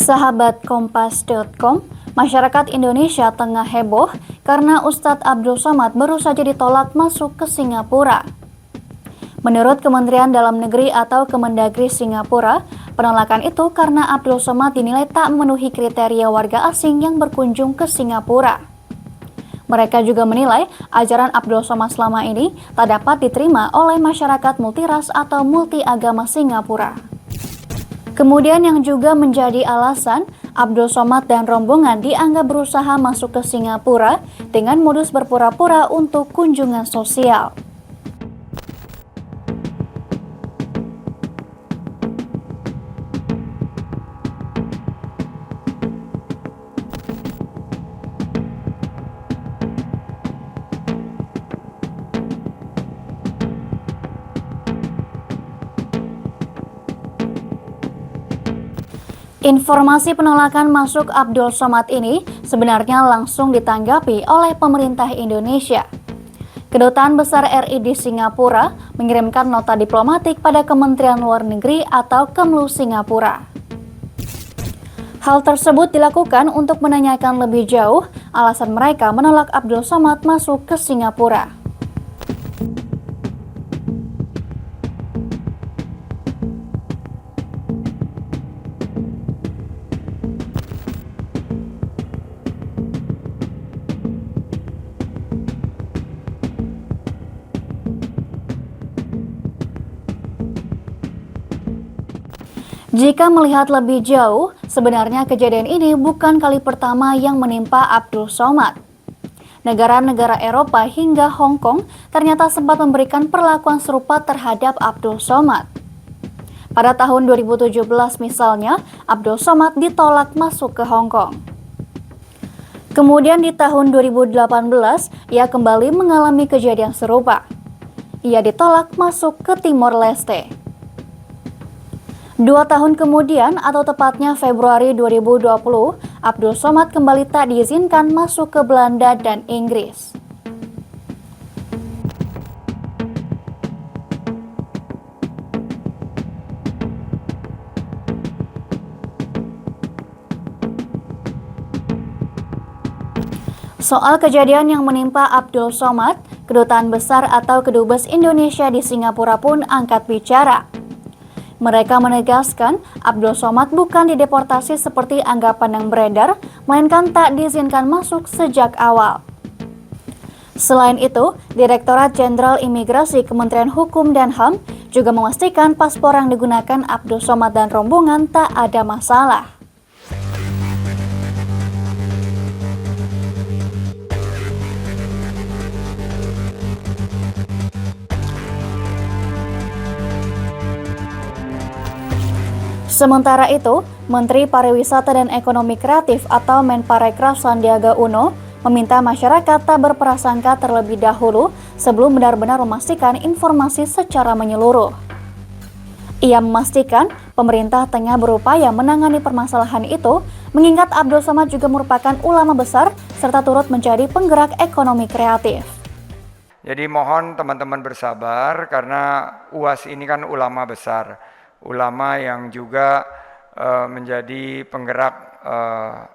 Sahabat Kompas.com, masyarakat Indonesia tengah heboh karena Ustadz Abdul Somad baru saja ditolak masuk ke Singapura. Menurut Kementerian Dalam Negeri atau Kemendagri Singapura, penolakan itu karena Abdul Somad dinilai tak memenuhi kriteria warga asing yang berkunjung ke Singapura. Mereka juga menilai ajaran Abdul Somad selama ini tak dapat diterima oleh masyarakat multiras atau multi-agama Singapura. Kemudian yang juga menjadi alasan, Abdul Somad dan rombongan dianggap berusaha masuk ke Singapura dengan modus berpura-pura untuk kunjungan sosial. Informasi penolakan masuk Abdul Somad ini sebenarnya langsung ditanggapi oleh pemerintah Indonesia. Kedutaan Besar RI di Singapura mengirimkan nota diplomatik pada Kementerian Luar Negeri atau Kemlu Singapura. Hal tersebut dilakukan untuk menanyakan lebih jauh alasan mereka menolak Abdul Somad masuk ke Singapura. Jika melihat lebih jauh, sebenarnya kejadian ini bukan kali pertama yang menimpa Abdul Somad. Negara-negara Eropa hingga Hong Kong ternyata sempat memberikan perlakuan serupa terhadap Abdul Somad. Pada tahun 2017 misalnya, Abdul Somad ditolak masuk ke Hong Kong. Kemudian di tahun 2018, ia kembali mengalami kejadian serupa. Ia ditolak masuk ke Timor Leste. 2 tahun kemudian, atau tepatnya Februari 2020, Abdul Somad kembali tak diizinkan masuk ke Belanda dan Inggris. Soal kejadian yang menimpa Abdul Somad, Kedutaan Besar atau Kedubes Indonesia di Singapura pun angkat bicara. Mereka menegaskan Abdul Somad bukan dideportasi seperti anggapan yang beredar, melainkan tak diizinkan masuk sejak awal. Selain itu, Direktorat Jenderal Imigrasi Kementerian Hukum dan HAM juga memastikan paspor yang digunakan Abdul Somad dan rombongan tak ada masalah. Sementara itu, Menteri Pariwisata dan Ekonomi Kreatif atau Menparekraf Sandiaga Uno meminta masyarakat tak berprasangka terlebih dahulu sebelum benar-benar memastikan informasi secara menyeluruh. Ia memastikan pemerintah tengah berupaya menangani permasalahan itu, mengingat Abdul Somad juga merupakan ulama besar serta turut menjadi penggerak ekonomi kreatif. Jadi mohon teman-teman bersabar karena UAS ini kan ulama besar. Ulama yang juga menjadi penggerak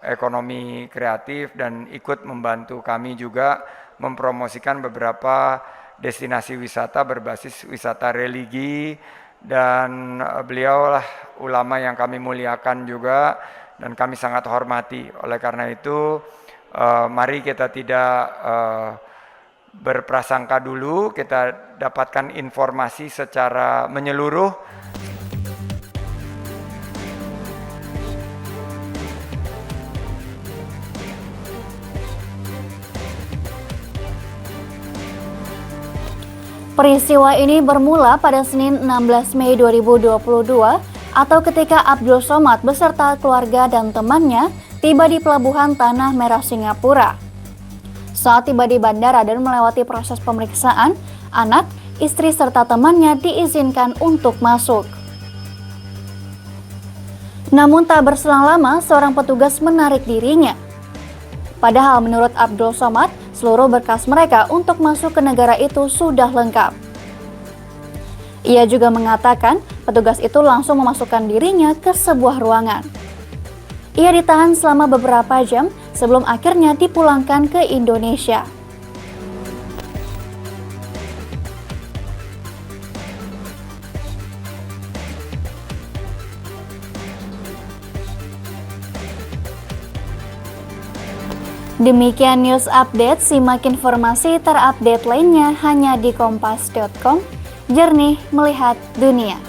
ekonomi kreatif dan ikut membantu kami juga mempromosikan beberapa destinasi wisata berbasis wisata religi, dan beliaulah ulama yang kami muliakan juga dan kami sangat hormati. Oleh karena itu mari kita tidak berprasangka dulu, kita dapatkan informasi secara menyeluruh. Peristiwa ini bermula pada Senin 16 Mei 2022 atau ketika Abdul Somad beserta keluarga dan temannya tiba di Pelabuhan Tanah Merah Singapura. Saat tiba di bandara dan melewati proses pemeriksaan, anak, istri serta temannya diizinkan untuk masuk. Namun tak berselang lama seorang petugas menarik dirinya. Padahal menurut Abdul Somad, seluruh berkas mereka untuk masuk ke negara itu sudah lengkap. Ia juga mengatakan petugas itu langsung memasukkan dirinya ke sebuah ruangan. Ia ditahan selama beberapa jam sebelum akhirnya dipulangkan ke Indonesia. Demikian news update, simak informasi terupdate lainnya hanya di kompas.com, jernih melihat dunia.